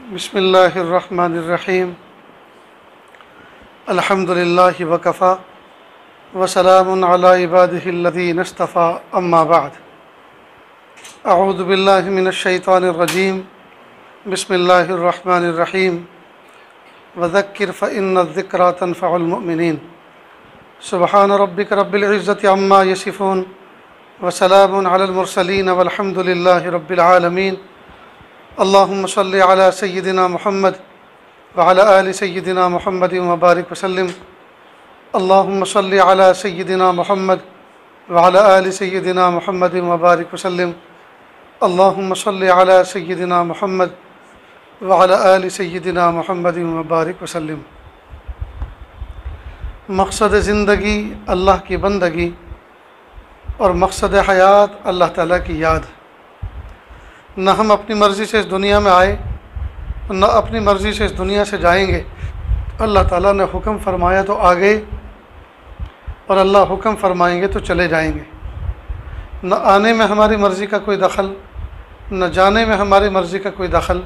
बिस्मिल्लाहिर्रहमानिर्रहीम अल्हम्दुलिल्लाहि वकफ़ा वसलामुन अला इबादिहिल्लज़ीना इस्तफ़ा अम्मा बाद अऊज़ु बिल्लाहि मिनश्शैतानिर्रजीम बिस्मिल्लाहिर्रहमानिर्रहीम वज़क्किर फ़इन्नज़्ज़िक्रा तन्फ़उल मुमिनीन सुब्हान रब्बिक रब्बिल इज़्ज़ति अम्मा यसिफ़ून वसलामुन अलल मुरसलीन वल्हम्दुलिल्लाहि रब्बिल आलमीन। अल्लाहुम्म सल्लि अला सय्यिदिना मुहम्मद व अला आलि सय्यिदिना मुहम्मद व बारिक वसल्लिम। अल्लाहुम्म सल्लि अला सय्यिदिना मुहम्मद व अला आलि सय्यिदिना मुहम्मद व बारिक वसल्लिम। अल्लाहुम्म सल्लि अला सय्यिदिना मुहम्मद व अला आलि सय्यिदिना मुहम्मद व बारिक वसल्लिम। मकसद ज़िंदगी अल्लाह की बंदगी और मकसद हयात अल्लाह ताला की याद। न हम अपनी मर्ज़ी से इस दुनिया में आए, न अपनी मर्ज़ी से इस दुनिया से जाएंगे। अल्लाह ताला ने हुक्म फरमाया तो आ गए और अल्लाह हुक्म फरमाएंगे तो चले जाएंगे। न आने में हमारी मर्ज़ी का कोई दखल, न जाने में हमारी मर्ज़ी का कोई दखल।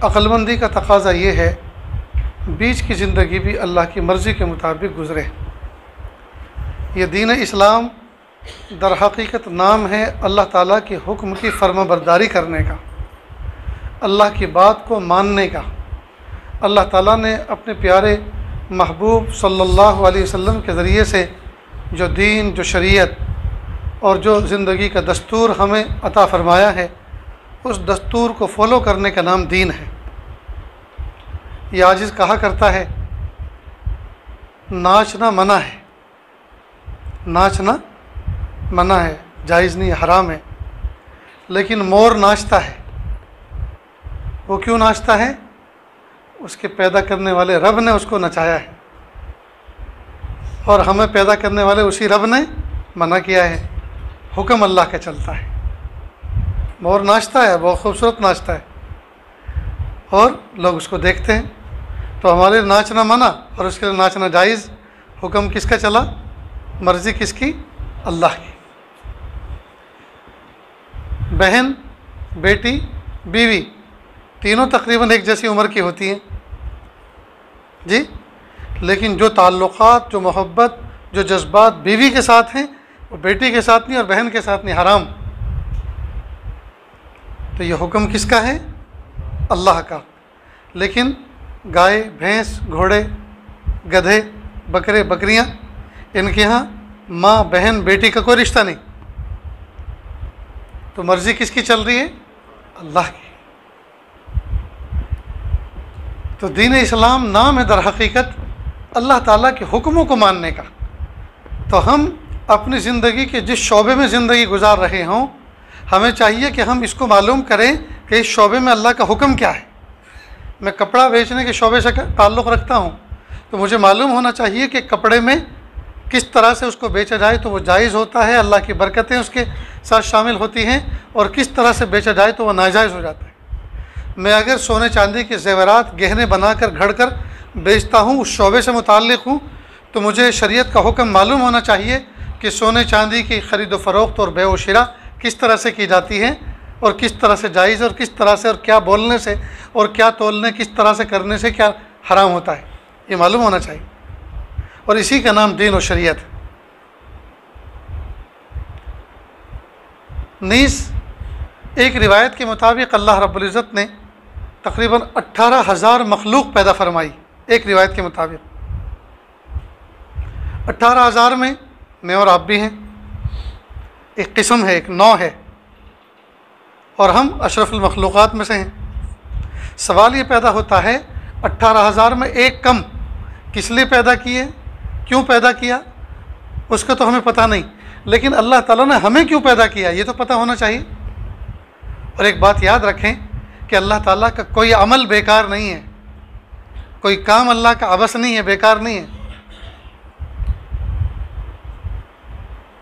अक्लमंदी का तकाज़ा ये है बीच की ज़िंदगी भी अल्लाह की मर्ज़ी के मुताबिक गुज़रे। ये दीन इस्लाम दर हकीकत नाम है अल्लाह ताला के हुक्म की फर्माबरदारी करने का, अल्लाह की बात को मानने का। अल्लाह ताला ने अपने प्यारे महबूब सल्लल्लाहु अलैहि वसल्लम के ज़रिए से जो दीन, जो शरीयत और जो ज़िंदगी का दस्तूर हमें अता फ़रमाया है, उस दस्तूर को फॉलो करने का नाम दीन है। ये आजिज़ कहा करता है नाचना मना है, नाचना मना है, जायज़ नहीं, हराम है। लेकिन मोर नाचता है। वो क्यों नाचता है? उसके पैदा करने वाले रब ने उसको नचाया है और हमें पैदा करने वाले उसी रब ने मना किया है। हुक्म अल्लाह का चलता है। मोर नाचता है, बहुत खूबसूरत नाचता है और लोग उसको देखते हैं। तो हमारे नाचना मना और उसके लिए नाचना जायज़। हुक्म किसका चला? मर्ज़ी किसकी? अल्लाह की। बहन, बेटी, बीवी तीनों तकरीबन एक जैसी उम्र की होती हैं जी, लेकिन जो ताल्लुक़ात, जो मोहब्बत, जो जज्बात बीवी के साथ हैं वो बेटी के साथ नहीं और बहन के साथ नहीं, हराम। तो ये हुक्म किसका है? अल्लाह का। लेकिन गाय, भैंस, घोड़े, गधे, बकरे, बकरियां, इनके यहाँ माँ, बहन, बेटी का कोई रिश्ता नहीं। तो मर्ज़ी किसकी चल रही है? अल्लाह की। तो दीन इस्लाम नाम है दर हकीकत अल्लाह ताला के हुक्मों को मानने का। तो हम अपनी ज़िंदगी के जिस शोबे में ज़िंदगी गुजार रहे हों, हमें चाहिए कि हम इसको मालूम करें कि इस शोबे में अल्लाह का हुक्म क्या है। मैं कपड़ा बेचने के शोबे से ताल्लुक़ रखता हूँ, तो मुझे मालूम होना चाहिए कि कपड़े में किस तरह से उसको बेचा जाए तो वो जायज़ होता है, अल्लाह की बरकतें उसके साथ शामिल होती हैं, और किस तरह से बेचा जाए तो वह नाजायज़ हो जाता है। मैं अगर सोने चांदी के ज़ेवरात, गहने बनाकर घड़ कर बेचता हूँ, उस शोबे से मुताल्लिक़ हूँ, तो मुझे शरीयत का हुक्म मालूम होना चाहिए कि सोने चांदी की ख़रीद व फ़रोख्त और बेव शिरा किस तरह से की जाती है और किस तरह से जायज़ और किस तरह से, और क्या बोलने से और क्या तोलने, किस तरह से करने से क्या हराम होता है, ये मालूम होना चाहिए। और इसी का नाम दीन और शरीयत। नीस एक रिवायत के मुताबिक अल्लाह रब्बुल इज़्ज़त ने तकरीबन 18,000 मखलूक पैदा फरमाई। एक रिवायत के मुताबिक 18,000 में मैं और आप भी हैं। एक किस्म है, एक नौ है, और हम अशरफुल मखलूक़ात में से हैं। सवाल ये पैदा होता है 18,000 में एक कम किस लिए पैदा किए, क्यों पैदा किया, उसका तो हमें पता नहीं, लेकिन अल्लाह ताला ने हमें क्यों पैदा किया ये तो पता होना चाहिए। और एक बात याद रखें कि अल्लाह ताला का कोई अमल बेकार नहीं है, कोई काम अल्लाह का अबस नहीं है, बेकार नहीं है।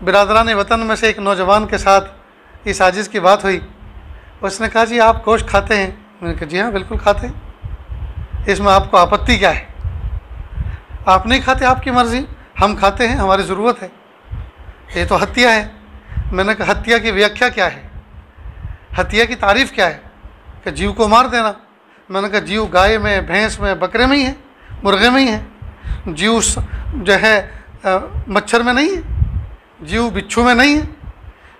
बिरादरान वतन में से एक नौजवान के साथ इस आजिज़ की बात हुई। उसने कहा, जी आप गोश्त खाते हैं? मैंने कहा, जी हाँ बिल्कुल खाते हैं, इसमें आपको आपत्ति क्या है? आप नहीं खाते, आपकी मर्ज़ी, हम खाते हैं, हमारी ज़रूरत है, ये तो हत्या है। मैंने कहा, हत्या की व्याख्या क्या है? हत्या की तारीफ़ क्या है? कि जीव को मार देना। मैंने कहा जीव गाय में, भैंस में, बकरे में ही है, मुर्गे में ही है। जीव जो है मच्छर में नहीं है, जीव बिच्छू में नहीं है,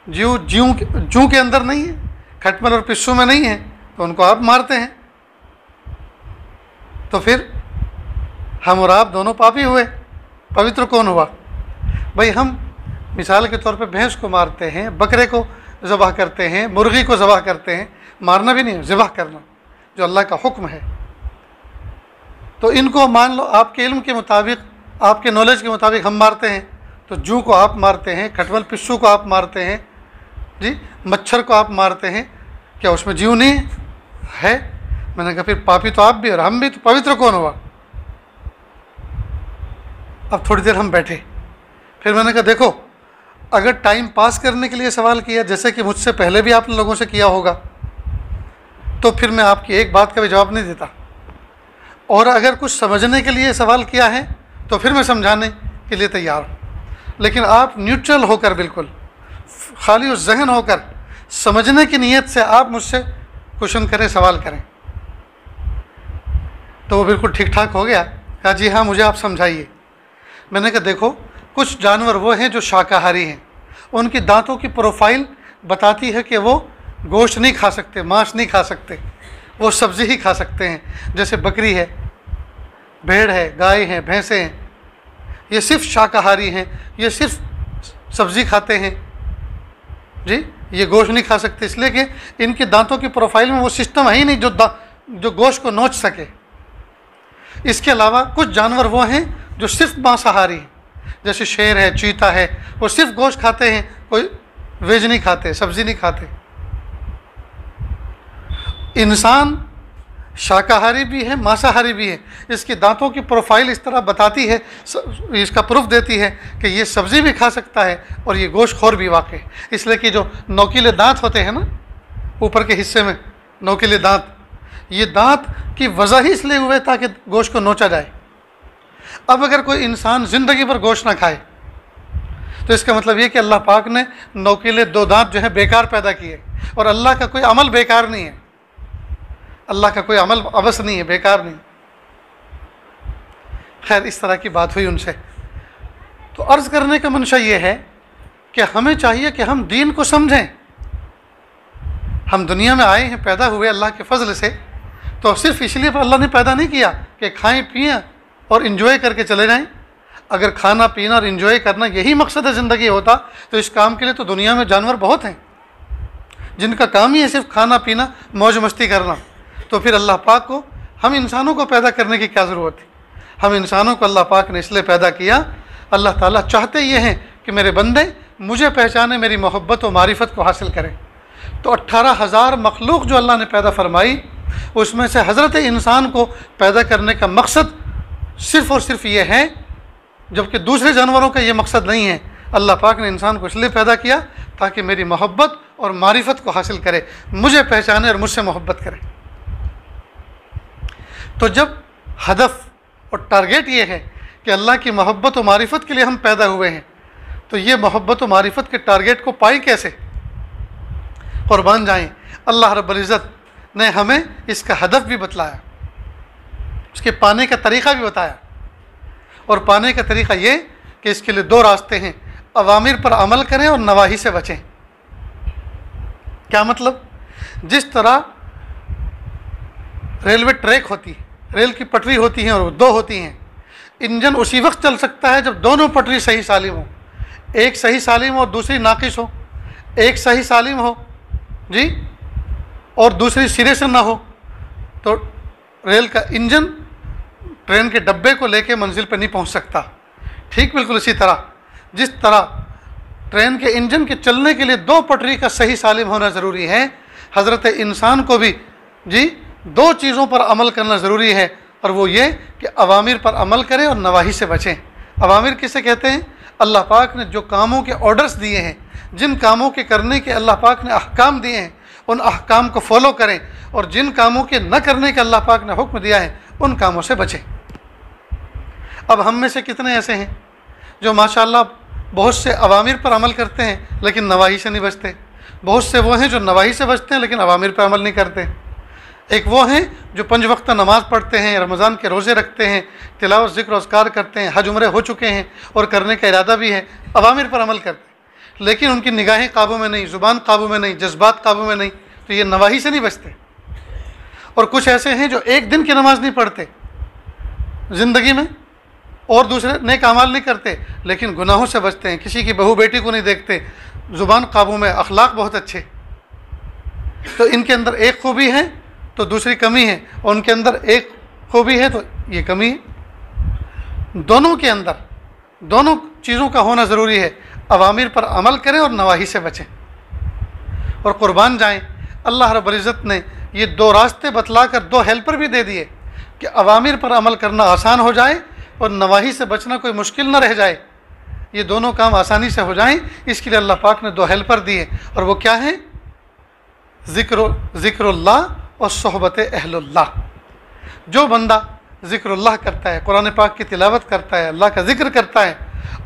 जीव जू के अंदर नहीं है, खटमल और पिस्सू में नहीं है, तो उनको आप मारते हैं। तो फिर हम और आप दोनों पापी हुए, पवित्र कौन हुआ? भाई हम मिसाल के तौर पे भैंस को मारते हैं, बकरे को ज़बह करते हैं, मुर्गी को ज़बह करते हैं। मारना भी नहीं, ज़बह करना जो अल्लाह का हुक्म है। तो इनको मान लो आपके इल्म के मुताबिक, आपके नॉलेज के मुताबिक हम मारते हैं, तो जू को आप मारते हैं, खटमल पिस्सू को आप मारते हैं, जी मच्छर को आप मारते हैं, क्या उसमें जीव नहीं है? मैंने कहा फिर पापी तो आप भी और हम भी, तो पवित्र कौन हुआ? अब थोड़ी देर हम बैठे, फिर मैंने कहा देखो, अगर टाइम पास करने के लिए सवाल किया, जैसे कि मुझसे पहले भी आप लोगों से किया होगा, तो फिर मैं आपकी एक बात का भी जवाब नहीं देता। और अगर कुछ समझने के लिए सवाल किया है तो फिर मैं समझाने के लिए तैयार हूँ। लेकिन आप न्यूट्रल होकर, बिल्कुल खाली और जहन होकर, समझने की नीयत से आप मुझसे क्वेश्चन करें, सवाल करें। तो वो बिल्कुल ठीक ठाक हो गया। कहा जी हाँ, मुझे आप समझाइए। मैंने कहा देखो, कुछ जानवर वो हैं जो शाकाहारी हैं, उनकी दांतों की प्रोफाइल बताती है कि वो गोश्त नहीं खा सकते, मांस नहीं खा सकते, वो सब्ज़ी ही खा सकते हैं। जैसे बकरी है, भेड़ है, गाय है, भैंसें हैं, ये सिर्फ शाकाहारी हैं, ये सिर्फ सब्ज़ी खाते हैं जी, ये गोश्त नहीं खा सकते, इसलिए कि इनके दांतों की प्रोफाइल में वो सिस्टम है ही नहीं जो गोश्त को नोच सके। इसके अलावा कुछ जानवर वो हैं जो सिर्फ मांसाहारी हैं, जैसे शेर है, चीता है, वो सिर्फ गोश्त खाते हैं, कोई वेज नहीं खाते, सब्ज़ी नहीं खाते। इंसान शाकाहारी भी है, मांसाहारी भी है। इसकी दांतों की प्रोफाइल इस तरह बताती है, इसका प्रूफ देती है कि ये सब्ज़ी भी खा सकता है और ये गोश्तखोर भी वाकई। इसलिए कि जो नोकीले दांत होते हैं ना, ऊपर के हिस्से में नोकीले दांत, ये दांत की वजह ही इसलिए हुए ताकि गोश्त को नोचा जाए। अब अगर कोई इंसान ज़िंदगी भर गोश्त ना खाए, तो इसका मतलब ये कि अल्लाह पाक ने नोकीले दो दांत जो है बेकार पैदा किए। और अल्लाह का कोई अमल बेकार नहीं है, अल्लाह का कोई अमल अवस नहीं है, बेकार नहीं। खैर, इस तरह की बात हुई उनसे। तो अर्ज़ करने का मंशा ये है कि हमें चाहिए कि हम दीन को समझें। हम दुनिया में आए हैं, पैदा हुए अल्लाह के फजल से, तो सिर्फ इसलिए अल्लाह ने पैदा नहीं किया कि खाएं पिएं और इन्जॉय करके चले जाएं। अगर खाना पीना और इन्जॉय करना यही मकसद ज़िंदगी होता, तो इस काम के लिए तो दुनिया में जानवर बहुत हैं जिनका काम ही है सिर्फ खाना पीना, मौज मस्ती करना। तो फिर अल्लाह पाक को, हम इंसानों को पैदा करने की क्या ज़रूरत थी? हम इंसानों को अल्लाह पाक ने इसलिए पैदा किया, अल्लाह ताला चाहते ये हैं कि मेरे बंदे मुझे पहचाने, मेरी मोहब्बत और मारिफत को हासिल करें। तो 18,000 मखलूक जो अल्लाह ने पैदा फरमाई, उसमें से हज़रत इंसान को पैदा करने का मकसद सिर्फ़ और सिर्फ ये है, जबकि दूसरे जानवरों का ये मकसद नहीं है। अल्लाह पाक ने इंसान को इसलिए पैदा किया ताकि मेरी मोहब्बत और मारिफत को हासिल करे, मुझे पहचाने और मुझसे मोहब्बत करे। तो जब हदफ और टारगेट ये है कि अल्लाह की मोहब्बत और मारिफत के लिए हम पैदा हुए हैं, तो ये मोहब्बत और मारिफत के टारगेट को पाई कैसे? कुर्बान जाएं, अल्लाह रब्बुल इज़्ज़त ने हमें इसका हदफ भी बतलाया, उसके पाने का तरीक़ा भी बताया। और पाने का तरीक़ा ये कि इसके लिए दो रास्ते हैं, अवामिर पर अमल करें और नवाही से बचें। क्या मतलब? जिस तरह रेलवे ट्रैक होती है, रेल की पटरी होती हैं और दो होती हैं, इंजन उसी वक्त चल सकता है जब दोनों पटरी सही सालिम हो। एक सही सालिम हो और दूसरी नाकिस हो, एक सही सालिम हो जी और दूसरी सिरे से ना हो, तो रेल का इंजन ट्रेन के डब्बे को लेके मंजिल पर नहीं पहुंच सकता। ठीक बिल्कुल इसी तरह, जिस तरह ट्रेन के इंजन के चलने के लिए दो पटरी का सही सालिम होना ज़रूरी है, हज़रत इंसान को भी जी दो चीज़ों पर अमल करना ज़रूरी है, और वो ये कि अवामिर पर अमल करें और नवाही से बचें। अवामिर किसे कहते हैं? अल्लाह पाक ने जो कामों के ऑर्डर्स दिए हैं, जिन कामों के करने के अल्लाह पाक ने अहकाम दिए हैं, उन अहकाम को फॉलो करें, और जिन कामों के न करने का अल्लाह पाक ने हुक्म दिया है, उन कामों से बचें। अब हम में से कितने ऐसे हैं जो माशाअल्लाह बहुत से अवामिर पर अमल करते हैं लेकिन नवाही से नहीं बचते? बहुत से वो हैं जो नवाही से बचते हैं लेकिन अवामिर पर अमल नहीं करते। एक वो हैं जो 5 वक्त नमाज़ पढ़ते हैं, रमज़ान के रोज़े रखते हैं, तिलावत ज़िक्र अस्कार करते हैं, हज उम्रे हो चुके हैं और करने का इरादा भी है, अवामिर पर अमल करते हैं, लेकिन उनकी निगाहें काबू में नहीं, ज़ुबान काबू में नहीं, जज्बात काबू में नहीं, तो ये नवाही से नहीं बचते। और कुछ ऐसे हैं जो एक दिन की नमाज़ नहीं पढ़ते ज़िंदगी में और दूसरे नेक अमाल नहीं करते, लेकिन गुनाहों से बचते हैं, किसी की बहू बेटी को नहीं देखते, ज़ुबान काबू में, अखलाक बहुत अच्छे। तो इनके अंदर एक खूबी है तो दूसरी कमी है, और उनके अंदर एक खूबी है तो ये कमी है। दोनों के अंदर दोनों चीज़ों का होना ज़रूरी है। अवामिर पर अमल करें और नवाही से बचें और कुर्बान जाएं। अल्लाह रब्बुल इज़्ज़त ने ये 2 रास्ते बतलाकर 2 हेल्पर भी दे दिए कि अवामिर पर अमल करना आसान हो जाए और नवाही से बचना कोई मुश्किल न रह जाए, ये दोनों काम आसानी से हो जाएं। इसके लिए अल्लाह पाक ने 2 हेल्पर दिए, और वो क्या है? ज़िक्रुल्लाह और सोहबत अहलुल्लाह। जो बंदा ज़िक्रुल्लाह करता है, कुरान पाक की तिलावत करता है, अल्लाह का ज़िक्र करता है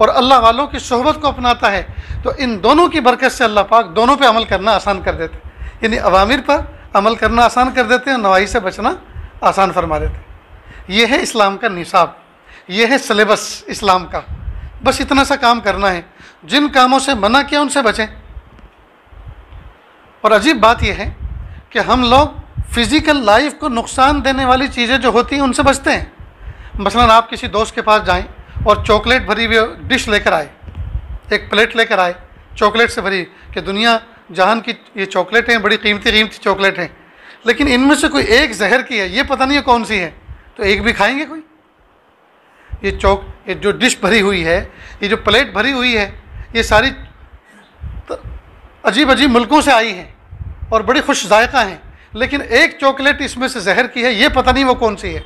और अल्लाह वालों की सोहबत को अपनाता है, तो इन दोनों की बरकत से अल्लाह पाक दोनों पे अमल करना आसान कर देते हैं। यानी अवामिर पर अमल करना आसान कर देते हैं, नवाही से बचना आसान फरमा देते हैं। ये है इस्लाम का निसाब, ये है सिलेबस इस्लाम का। बस इतना सा काम करना है, जिन कामों से मना किया उनसे बचें। और अजीब बात यह है कि हम लोग फ़िज़िकल लाइफ को नुकसान देने वाली चीज़ें जो होती हैं उनसे बचते हैं। मसलन आप किसी दोस्त के पास जाएं और चॉकलेट भरी हुई डिश लेकर आए, एक प्लेट लेकर आए चॉकलेट से भरी, कि दुनिया जहान की ये चॉकलेटें बड़ी कीमती चॉकलेट हैं, लेकिन इनमें से कोई एक जहर की है, ये पता नहीं है कौन सी है, तो एक भी खाएंगे कोई? ये जो डिश भरी हुई है, ये जो प्लेट भरी हुई है, ये सारी अजीब अजीब मुल्कों से आई हैं और बड़ी खुश जायका हैं, लेकिन एक चॉकलेट इसमें से जहर की है, ये पता नहीं वो कौन सी है।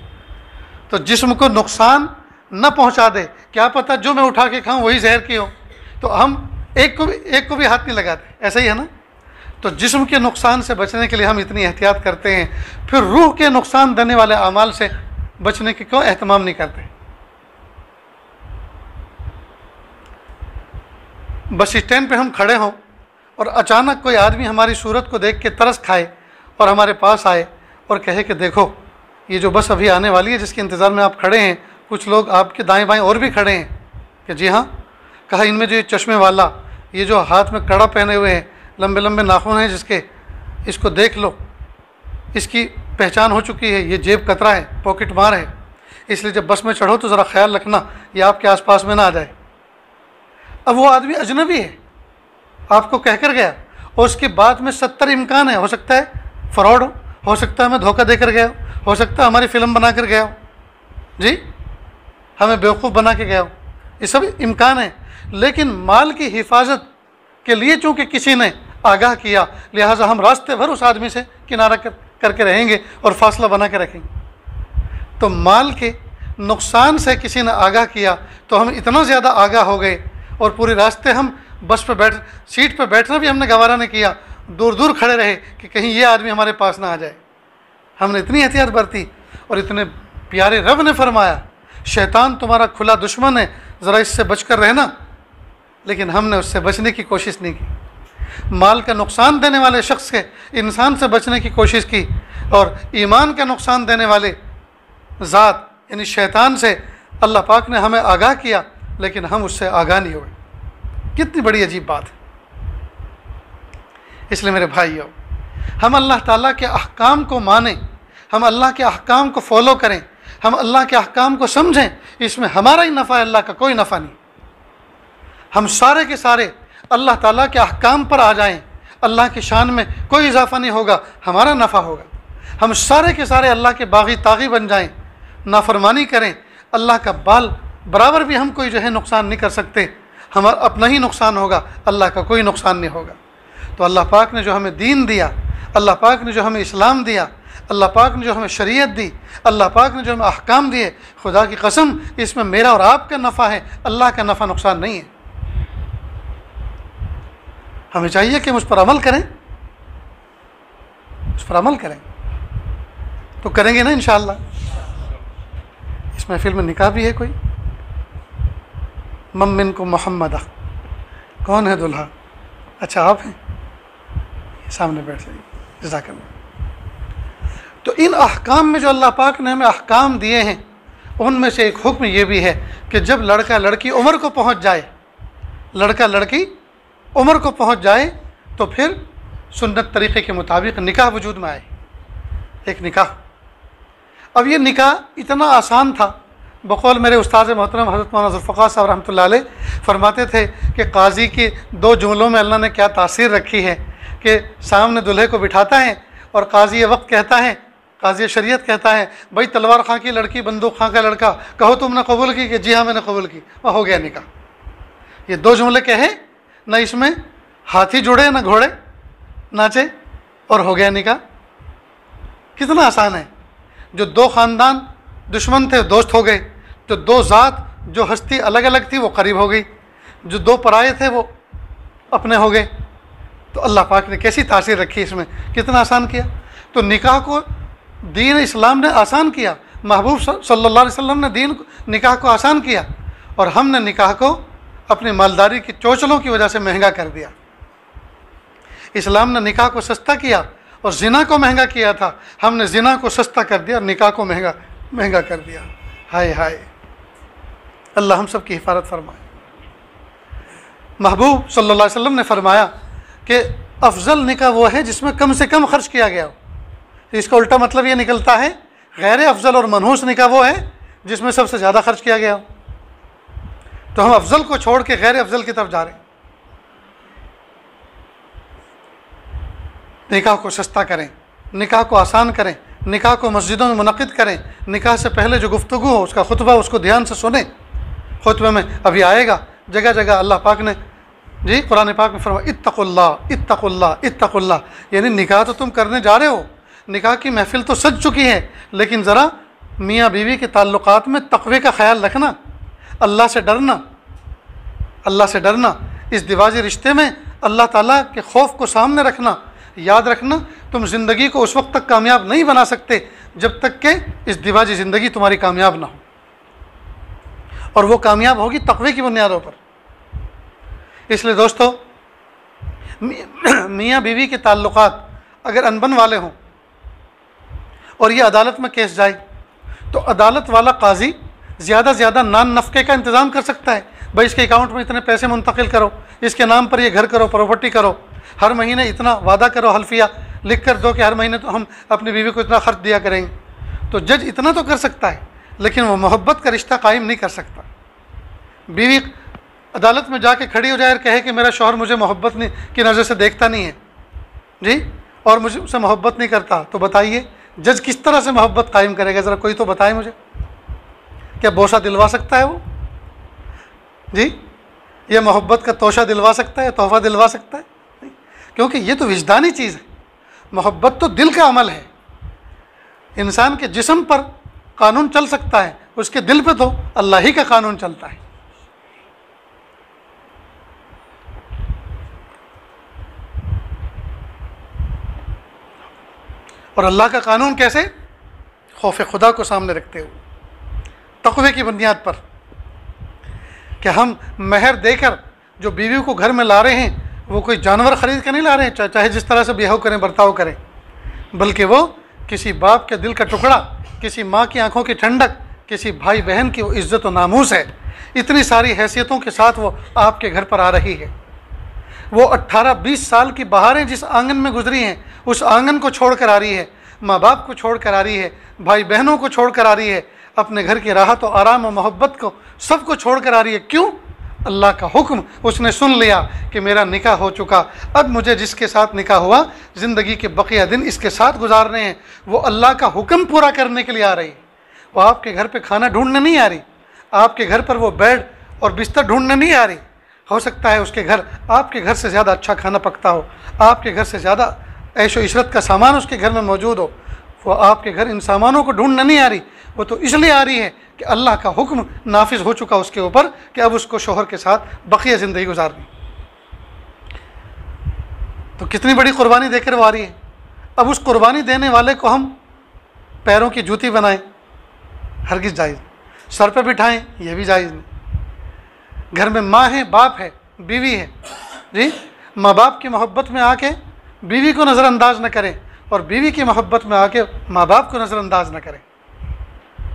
तो जिस्म को नुकसान न पहुंचा दे, क्या पता जो मैं उठा के खाऊं वही जहर की हो, तो हम एक को भी हाथ नहीं लगाते, ऐसा ही है ना। तो जिस्म के नुकसान से बचने के लिए हम इतनी एहतियात करते हैं, फिर रूह के नुकसान देने वाले अमाल से बचने की क्यों एहतमाम नहीं करते? बस स्टैंड पे हम खड़े हों और अचानक कोई आदमी हमारी सूरत को देख के तरस खाए और हमारे पास आए और कहे कि देखो ये जो बस अभी आने वाली है जिसके इंतज़ार में आप खड़े हैं, कुछ लोग आपके दाएं बाएं और भी खड़े हैं, कि जी हाँ। कहा इनमें जो ये चश्मे वाला, ये जो हाथ में कड़ा पहने हुए हैं, लंबे लंबे नाखून हैं जिसके, इसको देख लो, इसकी पहचान हो चुकी है, ये जेब कतरा है, पॉकेट मार है, इसलिए जब बस में चढ़ो तो ज़रा ख्याल रखना ये आपके आसपास में ना आ जाए। अब वो आदमी अजनबी है, आपको कहकर गया, और उसके बाद में 70 इम्कान है, हो सकता है फ्रॉड हो सकता है हमें धोखा देकर गया हो सकता है हमारी फ़िल्म बना कर गया हो, जी हमें बेवकूफ़ बना के गया हो, ये सब इम्कान है। लेकिन माल की हिफाजत के लिए चूँकि किसी ने आगाह किया, लिहाजा हम रास्ते भर उस आदमी से किनारा करके रहेंगे और फासला बना के रखेंगे। तो माल के नुकसान से किसी ने आगाह किया तो हम इतना ज़्यादा आगाह हो गए, और पूरे रास्ते हम बस पे सीट पे बैठना भी हमने गवारा नहीं किया, दूर दूर खड़े रहे कि कहीं ये आदमी हमारे पास ना आ जाए। हमने इतनी एहतियात बरती, और इतने प्यारे रब ने फरमाया शैतान तुम्हारा खुला दुश्मन है, ज़रा इससे बचकर रहना, लेकिन हमने उससे बचने की कोशिश नहीं की। माल का नुकसान देने वाले शख्स के इंसान से बचने की कोशिश की, और ईमान का नुकसान देने वाले ज़ात यानी शैतान से अल्लाह पाक ने हमें आगाह किया, लेकिन हम उससे आगाह नहीं हुए। कितनी बड़ी अजीब बात है। इसलिए मेरे भाइयों, हम अल्लाह ताला के अहकाम को मानें, हम अल्लाह के अहकाम को फॉलो करें, हम अल्लाह के अहकाम को समझें, इसमें हमारा ही नफ़ा है, अल्लाह का कोई नफ़ा नहीं। हम सारे के सारे अल्लाह ताला के अहकाम पर आ जाएं, अल्लाह की शान में कोई इजाफा नहीं होगा, हमारा नफ़ा होगा। हम सारे के सारे अल्लाह के बागी तागी बन जाएं, नाफरमानी करें, अल्लाह का बाल बराबर भी हम कोई जो है नुकसान नहीं कर सकते, हमारा अपना ही नुकसान होगा, अल्लाह का कोई नुकसान नहीं होगा। तो अल्लाह पाक ने जो हमें दीन दिया, अल्लाह पाक ने जो हमें इस्लाम दिया, अल्लाह पाक ने जो हमें शरीयत दी, अल्लाह पाक ने जो हमें अहकाम दिए, खुदा की कसम इसमें मेरा और आपका नफ़ा है, अल्लाह का नफ़ा नुकसान नहीं है। हमें चाहिए कि हम उस पर अमल करें, उस पर अमल करें, तो करेंगे ना इंशाअल्लाह। इस महफिल में निकाह भी है कोई? मम्मिन को मोहम्मदा, कौन है दुल्हा? अच्छा आप हैं, सामने बैठ जाइए, जज़ाकल्लाह। तो इन अहकाम में जो अल्लाह पाक ने हमें अहकाम दिए हैं, उनमें से एक हुक्म ये भी है कि जब लड़का लड़की उम्र को पहुँच जाए, लड़का लड़की उम्र को पहुँच जाए, तो फिर सुन्नत तरीक़े के मुताबिक निकाह वजूद में आए, एक निकाह। अब ये निकाह इतना आसान था, बकौल मेरे उस्ताद मोहतरम हज़रत मौलाना ज़ुल्फ़िकार साहब रहमतुल्लाह अलैह फरमाते थे कि काजी के दो जुमलों में अल्लाह ने क्या तासीर रखी है कि सामने दूल्हे को बिठाता है और काजी ये वक्त कहता है, काजी शरीयत कहता है, भाई तलवार खां की लड़की बंदूक खां का लड़का, कहो तुमने कबूल की कि जी हाँ मैंने कबूल की, वह हो गया निकाह। ये दो जुमले कहे, न इसमें हाथी जुड़े न घोड़े नाचे, और हो गया निकाह। कितना आसान है। जो दो ख़ानदान दुश्मन थे दोस्त हो गए, जो दो ज़ात जो हस्ती अलग अलग थी वो करीब हो गई, जो दो पराए थे वो अपने हो गए। तो अल्लाह पाक ने कैसी तासीर रखी इसमें, कितना आसान किया। तो निकाह को दीन इस्लाम ने आसान किया, महबूब सल्लल्लाहु अलैहि वसल्लम ने निकाह को आसान किया, और हमने निकाह को अपनी मालदारी की चोचलों की वजह से महंगा कर दिया। इस्लाम ने निकाह को सस्ता किया और ज़िना को महंगा किया था, हमने ज़िना को सस्ता कर दिया और निकाह को महंगा कर दिया। हाय हाय, अल्लाह हम सब की हिफाजत फरमाए। महबूब सल्लल्लाहु अलैहि वसल्लम ने फरमाया कि अफजल निकाह वो है जिसमें कम से कम खर्च किया गया हो। इसका उल्टा मतलब ये निकलता है, गैर अफजल और मनहूस निकाह वो है जिसमें सबसे ज़्यादा खर्च किया गया हो। तो हम अफजल को छोड़ के गैर अफजल की तरफ जा रहे हैं। निकाह को सस्ता करें, निकाह को आसान करें, निकाह को मस्जिदों में मुनक़िद करें, निकाह से पहले जो गुफ्तगू हो उसका खुतबा उसको ध्यान से सुने। खुतबे में अभी आएगा, जगह जगह अल्लाह पाक ने जी कुरान पाक में फरमाया इत्तक़ुल्लाह इत्तक़ुल्लाह इत्तक़ुल्लाह, यानी निकाह तो तुम करने जा रहे हो, निकाह की महफिल तो सज चुकी है, लेकिन ज़रा मियाँ बीवी के ताल्लुकात में तक़वे का ख्याल रखना, अल्लाह से डरना, अल्लाह से डरना। इस दिवाजी रिश्ते में अल्लाह ताला के खौफ को सामने रखना। याद रखना, तुम ज़िंदगी को उस वक्त तक कामयाब नहीं बना सकते जब तक कि इस दिवाजी ज़िंदगी तुम्हारी कामयाब ना हो, और वो कामयाब होगी तक़वे की बुनियादों पर। इसलिए दोस्तों, मियाँ बीवी के ताल्लुकात अगर अनबन वाले हों और ये अदालत में केस जाए, तो अदालत वाला काजी ज़्यादा से ज़्यादा नान नफ़क़े का इंतज़ाम कर सकता है। भाई इसके अकाउंट में इतने पैसे मुंतकिल करो, इसके नाम पर ये घर करो, प्रॉपर्टी करो, हर महीने इतना वादा करो, हल्फिया लिख कर दो कि हर महीने तो हम अपनी बीवी को इतना खर्च दिया करेंगे। तो जज इतना तो कर सकता है, लेकिन वो मोहब्बत का रिश्ता कायम नहीं कर सकता। बीवी अदालत में जाके खड़ी हो जाए और कहे कि मेरा शौहर मुझे मोहब्बत नहीं की नज़र से देखता नहीं है जी, और मुझे उससे मोहब्बत नहीं करता, तो बताइए जज किस तरह से मोहब्बत कायम करेगा? ज़रा कोई तो बताए मुझे। क्या बोसा दिलवा सकता है वो जी? ये मोहब्बत का तोशा दिलवा सकता है, तोहफ़ा दिलवा सकता है? क्योंकि ये तो विजदानी चीज़ है। मोहब्बत तो दिल का अमल है। इंसान के जिस्म पर कानून चल सकता है, उसके दिल पे तो अल्लाह ही का कानून चलता है। और अल्लाह का कानून कैसे? खौफ खुदा को सामने रखते हुए, तक़वे की बुनियाद पर, कि हम महर देकर जो बीवी को घर में ला रहे हैं वो कोई जानवर ख़रीद कर नहीं ला रहे हैं, चाहे जिस तरह से ब्याह करें बर्ताव करें, बल्कि वो किसी बाप के दिल का टुकड़ा, किसी माँ की आंखों की ठंडक, किसी भाई बहन की वो इज़्ज़त व नामूस है। इतनी सारी हैसियतों के साथ वो आपके घर पर आ रही है। वो 18-20 साल की बहारें जिस आंगन में गुजरी हैं, उस आंगन को छोड़ कर आ रही है, माँ बाप को छोड़ कर आ रही है, भाई बहनों को छोड़ कर आ रही है, अपने घर की राहत और आराम और मोहब्बत को सबको छोड़ कर आ रही है। क्यों? अल्लाह का हुक्म उसने सुन लिया कि मेरा निकाह हो चुका, अब मुझे जिसके साथ निकाह हुआ ज़िंदगी के बकिया दिन इसके साथ गुजारने हैं। वो अल्लाह का हुक्म पूरा करने के लिए आ रही। वो आपके घर पे खाना ढूंढने नहीं आ रही, आपके घर पर वो बेड और बिस्तर ढूंढने नहीं आ रही। हो सकता है उसके घर आपके घर से ज़्यादा अच्छा खाना पकता हो, आपके घर से ज़्यादा ऐशो इशरत का सामान उसके घर में मौजूद हो, वो आपके घर इन सामानों को ढूंढने नहीं आ रही। वो तो इसलिए आ रही है कि अल्लाह का हुक्म नाफिज हो चुका उसके ऊपर कि अब उसको शोहर के साथ बकिया ज़िंदगी गुजारनी। तो कितनी बड़ी कुर्बानी देकर वो आ रही है। अब उस कुर्बानी देने वाले को हम पैरों की जूती बनाएं, हरगिज़ जायज़। सर पे बिठाएं, ये भी जायज़ नहीं। घर में माँ है, बाप है, बीवी है जी, माँ बाप की मोहब्बत में आके बीवी को नज़रअंदाज न करें, और बीवी की मोहब्बत में आके माँ बाप को नज़रअंदाज ना करें।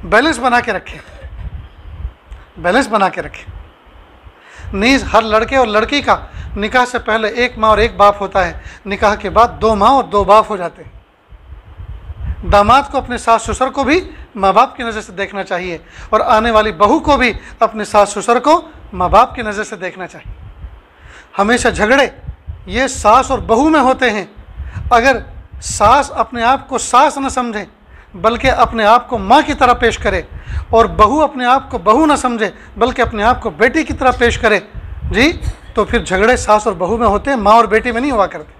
बैलेंस बना के रखें, बैलेंस बना के रखें। नीज हर लड़के और लड़की का निकाह से पहले एक माँ और एक बाप होता है, निकाह के बाद दो माँ और दो बाप हो जाते हैं। दामाद को अपने सास ससुर को भी माँ बाप की नज़र से देखना चाहिए और आने वाली बहू को भी अपने सास ससुर को माँ बाप की नज़र से देखना चाहिए। हमेशा झगड़े ये सास और बहू में होते हैं। अगर सास अपने आप को सास न समझे बल्कि अपने आप को माँ की तरह पेश करे और बहू अपने आप को बहू न समझे बल्कि अपने आप को बेटी की तरह पेश करे जी, तो फिर झगड़े सास और बहू में होते हैं, माँ और बेटी में नहीं हुआ करते।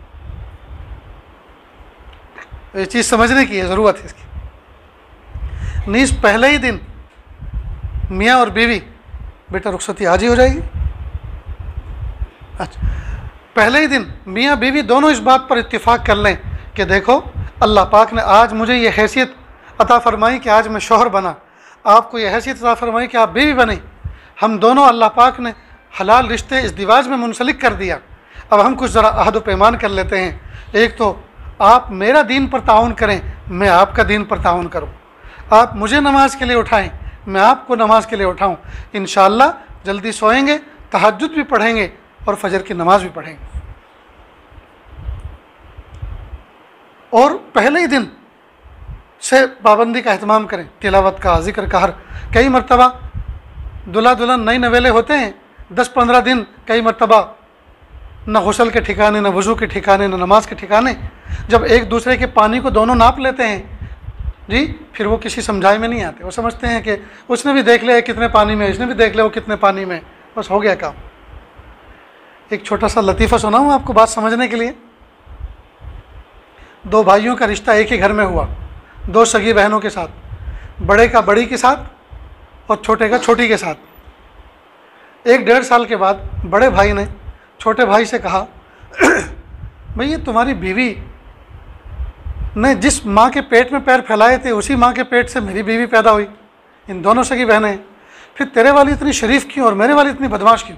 ये चीज़ समझने की ज़रूरत है इसकी। नीस पहले ही दिन मियाँ और बीवी, बेटा रुखसती आज ही हो जाएगी। अच्छा, पहले ही दिन मियाँ बीवी दोनों इस बात पर इत्तेफाक कर लें कि देखो अल्लाह पाक ने आज मुझे ये हैसियत अता फरमाई कि आज मैं शौहर बना, आपको ये हैसियत अता फरमाई कि आप बीवी बने। हम दोनों अल्लाह पाक ने हलाल रिश्ते इस दिवाज में मुंसलिक कर दिया। अब हम कुछ ज़रा अहद व पैमान कर लेते हैं। एक तो आप मेरा दीन पर ताउन करें, मैं आपका दीन पर ताउन करूं। आप मुझे नमाज के लिए उठाएं, मैं आपको नमाज के लिए उठाऊं। इंशाअल्लाह जल्दी सोएंगे, तहज्जुद भी पढ़ेंगे और फजर की नमाज भी पढ़ेंगे। और पहले ही दिन से पाबंदी का एहतमाम करें, तिलावत का, जिक्र का। हर कई मरतबा दुल्हा दुल्हन नई नवेले होते हैं, 10-15 दिन कई मरतबा न गुस्ल के ठिकाने, न वज़ू के ठिकाने, न नमाज के ठिकाने। जब एक दूसरे के पानी को दोनों नाप लेते हैं जी, फिर वो किसी समझाए में नहीं आते। वो समझते हैं कि उसने भी देख लिया कितने पानी में, इसने भी देख लिया वो कितने पानी में, बस हो गया काम। एक छोटा सा लतीफ़ा सुनाऊँ आपको बात समझने के लिए। दो भाइयों का रिश्ता एक ही घर में हुआ, दो सगी बहनों के साथ, बड़े का बड़ी के साथ और छोटे का छोटी के साथ। 1-1.5 साल के बाद बड़े भाई ने छोटे भाई से कहा, भाई ये तुम्हारी बीवी ने जिस माँ के पेट में पैर फैलाए थे उसी माँ के पेट से मेरी बीवी पैदा हुई, इन दोनों सगी बहनें, फिर तेरे वाली इतनी शरीफ क्यों और मेरे वाली इतनी बदमाश क्यों?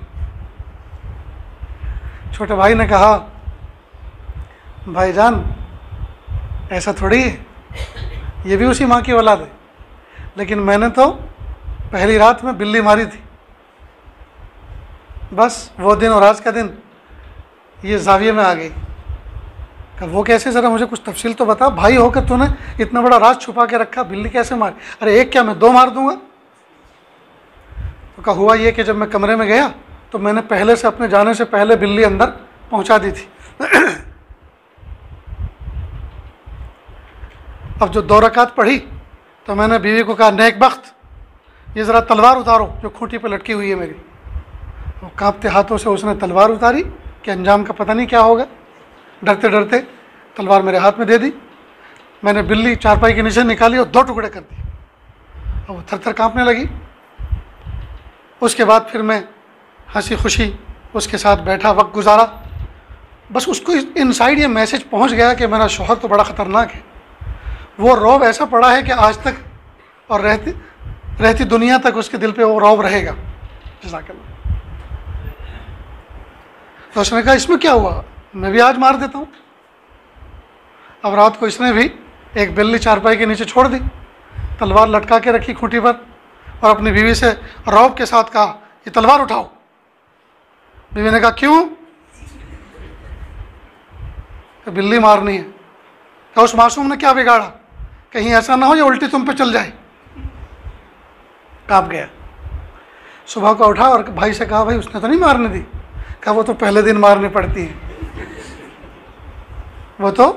छोटे भाई ने कहा, भाईजान ऐसा थोड़ी है, ये भी उसी माँ की औलाद है, लेकिन मैंने तो पहली रात में बिल्ली मारी थी। बस वो दिन और आज का दिन ये जाविये में आ गई। कहा वो कैसे, ज़रा मुझे कुछ तफसील तो बता, भाई होकर तूने इतना बड़ा राज छुपा के रखा, बिल्ली कैसे मारी? अरे एक क्या मैं 2 मार दूंगा। तो कहा हुआ ये कि जब मैं कमरे में गया तो मैंने पहले से अपने जाने से पहले बिल्ली अंदर पहुंचा दी थी। अब जो 2 रकात पढ़ी तो मैंने बीवी को कहा, नेक बख्त ये ज़रा तलवार उतारो जो खूंटी पर लटकी हुई है मेरी। वो कांपते हाथों से उसने तलवार उतारी कि अंजाम का पता नहीं क्या होगा। डरते डरते तलवार मेरे हाथ में दे दी। मैंने बिल्ली चारपाई के नीचे निकाली और 2 टुकड़े कर दिए और वो थर-थर कांपने लगी। उसके बाद फिर मैं हंसी खुशी उसके साथ बैठा, वक्त गुजारा। बस उसको इनसाइड ये मैसेज पहुंच गया कि मेरा शौहर तो बड़ा ख़तरनाक है। वो रौब ऐसा पड़ा है कि आज तक और रहती दुनिया तक उसके दिल पे वो रौब रहेगा। जज़ाकल्लाह। तो उसने कहा इसमें क्या हुआ, मैं भी आज मार देता हूँ। अब रात को इसने भी एक बिल्ली चारपाई के नीचे छोड़ दी, तलवार लटका के रखी खूंटी पर और अपनी बीवी से रौब के साथ कहा, ये तलवार उठाओ। बीवी ने कहा क्यों? तो बिल्ली मारनी है। तो उस मासूम ने क्या बिगाड़ा, कहीं ऐसा ना हो ये उल्टी तुम पे चल जाए। कांप गया। सुबह को उठा और भाई से कहा, भाई उसने तो नहीं मारने दी? कहा वो तो पहले दिन मारनी पड़ती है, वो तो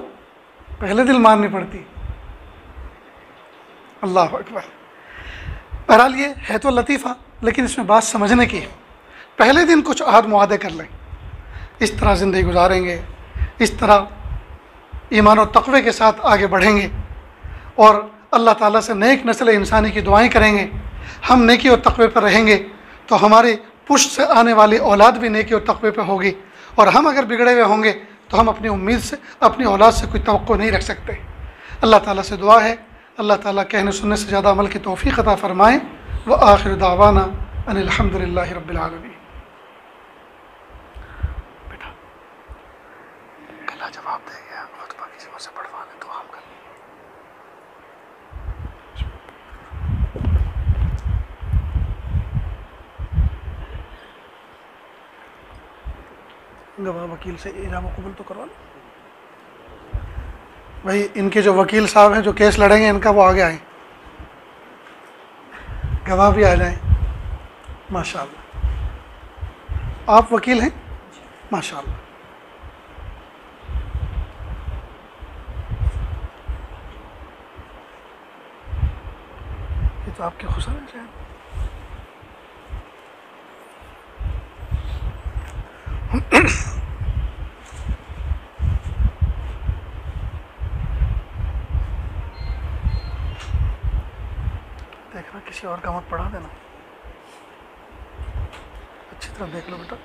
पहले दिन मारनी पड़ती है। अल्लाह अकबर। बहरहाल ये है तो लतीफ़ा, लेकिन इसमें बात समझने की है। पहले दिन कुछ अहद मुआहदे कर लें, इस तरह ज़िंदगी गुजारेंगे, इस तरह ईमान और तक़वे के साथ आगे बढ़ेंगे और अल्लाह ताला से नेक नस्ल इंसानी की दुआएं करेंगे। हम नेकी और तक़वे पर रहेंगे तो हमारी पुश्त से आने वाली औलाद भी नेकी और तक़वे पर होगी। और हम अगर बिगड़े हुए होंगे तो हम अपनी उम्मीद से, अपनी औलाद से कोई तवक्को नहीं रख सकते। अल्लाह ताला से दुआ है अल्लाह ताला कहने सुनने से ज़्यादा अमल की तौफ़ीक़ अता फ़रमाएँ। व आखिर दावाना अनिल हम्दुलिल्लाहि रब्बिल आलमीन। बेटा कल जवाब देंगे, खुतबा किसी से पढ़वाने, दुआ गवाह वकील से इजामा कबूल तो करवा लो भाई। इनके जो वकील साहब हैं जो केस लड़ेंगे इनका, वो आगे आए, गवाह भी आ जाएं। माशाअल्लाह। आप वकील हैं? माशाअल्लाह। ये तो आपके खुशा है शायद। देखना किसी और का मत पढ़ा देना, अच्छी तरह देख लो बेटा।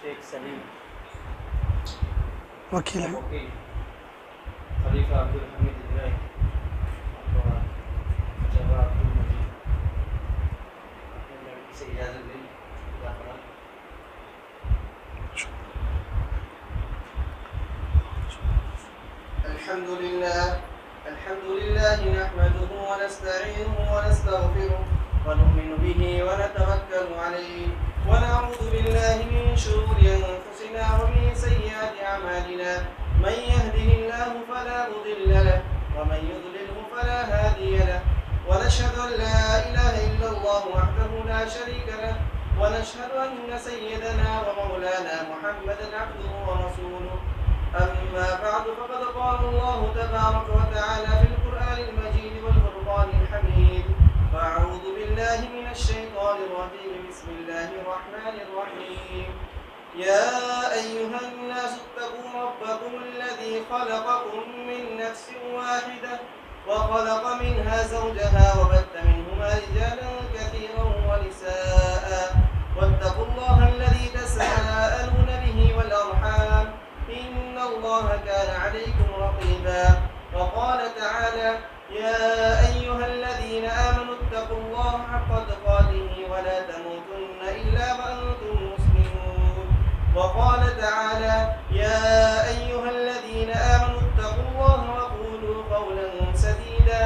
शेख सलीम वकील है। खलीफा अब्दुल हमीद इब्राहिम जवाब अब्दुल मजीद अपने लड़की से इजाज़त ली। अल्हम्दुलिल्लाह नहमदुहु व नस्तईनुहु व नस्तगफिरुह व नु'मिनु बिही व नतवक्कलु अलैहि व नऊज़ु बिल्लाहि मिन शुरूरि अनफुसिना व मिन सय्यिआति अमालिना मन यहदिहिल्लाहु फला मुदिल्ल लहु व मन युद्लिलहु फला हादिय लहु व नशहदु अन ला इलाहा इल्लल्लाहु वहदहु ला शरीका लहु व नशहदु अन्न सय्यदना व मौलाना मुहम्मदन अब्दुहु व रसूलुहु। अम्मा बअद फक़द क़ाल अल्लाहु तबारक व तआला फ़िल क़ुरआनिल मजीद वल फ़ुरक़ानिल हमीद। अऊज़ु बिल्लाहि मिनश शैतानिर रजीम। बिस्मिल्लाहिर रहमानिर रहीम। या अय्युहन्नासु इत्तक़ू रब्बकुमुल्लज़ी ख़लक़कुम मिन नफ़्सिन वाहिदह व ख़लक़ मिनहा ज़ौजहा व बत्थ मिनहुमा रिजालन कसीरन व निसाअ वत्तक़ुल्लाहा अल्लज़ी तसाअलूना बिही वल अरहाम इन्नल्लाह कान अलैकुम रक़ीबा। वक़ाल तआला या अय्युहल्लज़ीना आमनू इत्तक़ुल्लाहा हक़्क़ तुक़ातिही व ला तमूतुन्ना इल्ला व अंतुम मुस्लिमून। वक़ाल तआला या अय्युहल्लज़ीना आमनू इत्तक़ुल्लाहा व क़ूलू क़ौलन सदीदा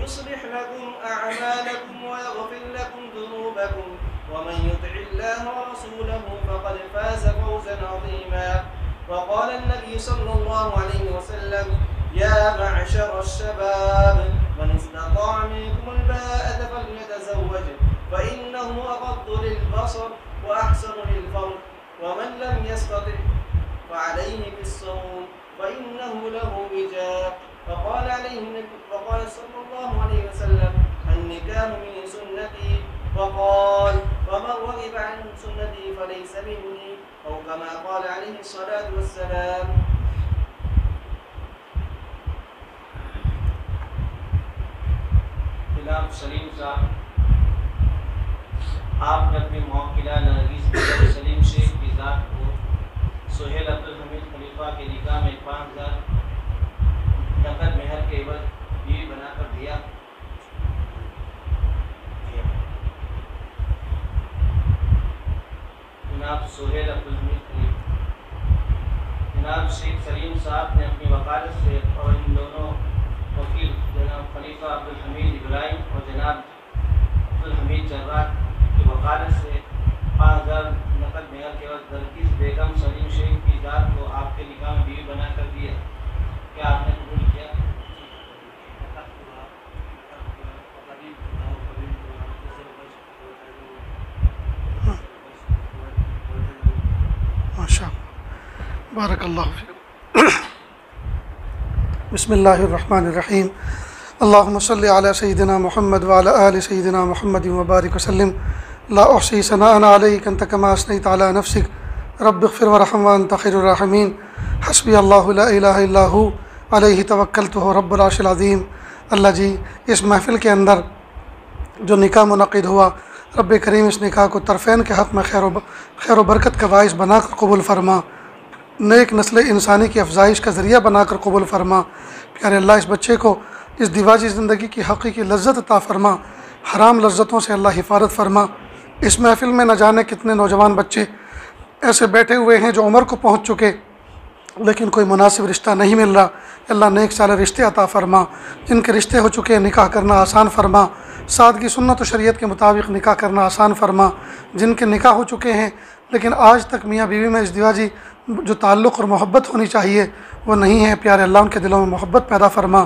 युस्लिह लकुम अअमालकुम व यग़फिर लकुम ज़ुनूबकुम व मन युति'िल्लाहा व रसूलहु फ़क़द फ़ाज़ फ़ौज़न अज़ीमा। वक़ाल अन्नबी सल्लल्लाहु अलैहि वसल्लम या मअशर अश्शबाब मन इस्तताअ मिनकुमुल बाअत फ़ल्यतज़व्वज फ़इन्नहु अग़द्दु लिलबसर व अहसनु लिलफ़र्ज व मन लम यस्तति' फ़अलैहि बिस्सौम फ़इन्नहु लहु विजाअ। वक़ाल सल्लल्लाहु अलैहि वसल्लम अन्निकाह मिन सुन्नती वक़ाल वमन रग़िब अन सुन्नती फ़लैस मिन्नी औ कमा क़ाल अलैहि अस्सलातु वस्सलाम। जनाब सलीम साहब, आपने अपनी मौकिला नरगिस सलीम शेख की ज़ात को सुहेल अब्दुल हमीद खलीफा के निकाह में 5000 नकद मेहर के एवज बीवी बनाकर दिया। जनाब सुहेल अब्दुल हमीद खलीफा, जनाब शेख सलीम साहब ने अपनी वकालत से और इन दोनों वकील जनाब खलीफा अब्दुल हमीद इब्राहिम और जनाब अब्दुल हमीद जर्राह की वकालत से 5000 नकद मेहर के वक्त नरगिस बेगम सलीम शेख की ज़ात को आपके निकाह में बीवी बनाकर दिया। क्या आपने कबूल किया? माशाअल्लाह, बारकल्लाहु फ़ीकुम। बिस्मिल्लाहिर्रहमानिर्रहीम। अल्लाहुम्मा सल्लि अला सय्यिदिना मुहम्मद व अला आलि सय्यिदिना मुहम्मद व बारिक वसल्लिम। ला उहसी सनाअन अलैका अंत कमा असनैत अला नफ्सिक रब्बिग़फिर वरहम व अंत खैरुर राहिमीन। हस्बी अल्लाहु ला इलाहा इल्ला हु अलैहि तवक्कलतु रब्बुल अर्शिल अज़ीम। अल्लाह जी, इस महफ़िल के अंदर जो निकाह मुनक़िद हुआ, रब्ब करीम इस निकाह को तरफ़ैन के हक़ में खैर बरकत का बाइस बनाकर कबूल फ़रमा, नेक नस्ल इंसानी की अफजाइश का ज़रिया बनाकर कबूल फ़रमा। प्यारे अल्लाह, इस बच्चे को इस दिवाजी ज़िंदगी की हक़ीक़ी लज्जत अता फ़रमा, हराम लज्जतों से अल्लाह हिफ़ाज़त फ़रमा। इस महफ़िल में न जाने कितने नौजवान बच्चे ऐसे बैठे हुए हैं जो उम्र को पहुँच चुके, लेकिन कोई मुनासिब रिश्ता नहीं मिल रहा। अल्लाह नेक साले रिश्ते अता फ़रमा, जिनके रिश्ते हो चुके हैं निकाह करना आसान फ़रमा, सादगी सुन्नत व शरीयत के मुताबिक निकाह करना आसान फ़रमा। जिनके निकाह हो चुके हैं लेकिन आज तक मियाँ बीवी में इज़्दिवाजी जो ताल्लुक़ और मोहब्बत होनी चाहिए वो नहीं है। प्यारे अल्लाह उनके दिलों में मोहब्बत पैदा फरमा।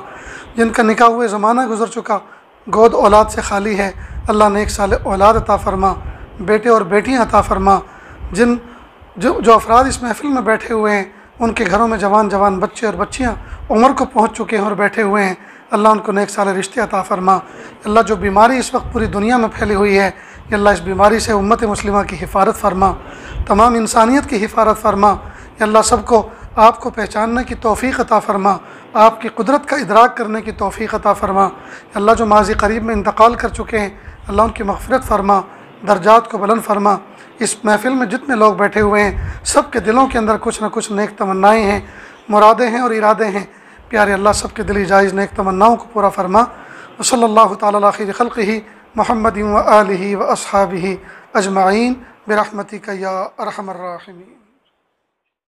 जिनका निकाह हुए ज़माना गुज़र चुका, गोद औलाद से खाली है, अल्लाह नेक साले औलाद अता फ़रमा, बेटे और बेटियां अता फ़रमा। जो अफराद इस महफ़िल में बैठे हुए हैं उनके घरों में जवान जवान बच्चे और बच्चियां उम्र को पहुँच चुके हैं और बैठे हुए हैं, अल्लाह उनको नेक साले रिश्ते अता फ़रमा। अल्लाह जो बीमारी इस वक्त पूरी दुनिया में फैली हुई है, अल्लाह इस बीमारी से उम्मत मुस्लिमा की हिफाजत फ़रमा, तमाम इंसानियत की हिफाजत फ़रमा। अल्लाह सबको आपको पहचानने की तौफ़ीक़ अता फ़रमा, आपकी कुदरत का इदराक करने की तौफ़ीक़ अता फ़रमा। अल्लाह जो माज़ी करीब में इंतकाल कर चुके हैं, अल्लाह उनकी मग़फ़िरत फ़रमा, दर्जात को बुलंद फ़रमा। इस महफ़िल में जितने लोग बैठे हुए हैं सब के दिलों के अंदर कुछ न कुछ नेक तमन्नाएँ हैं, मुरादें हैं और इरादे हैं। प्यारे अल्लाह सब के दिली जायज़ नेक तमन्नाओं को पूरा फ़रमा। व सल्लल्लाहु तआला अला खैरि ख़ल्क़िही मुहम्मदिन व आलिही व अस्हाबिही अजमाइन बिरहमतिका या अरहमर राहिमीन।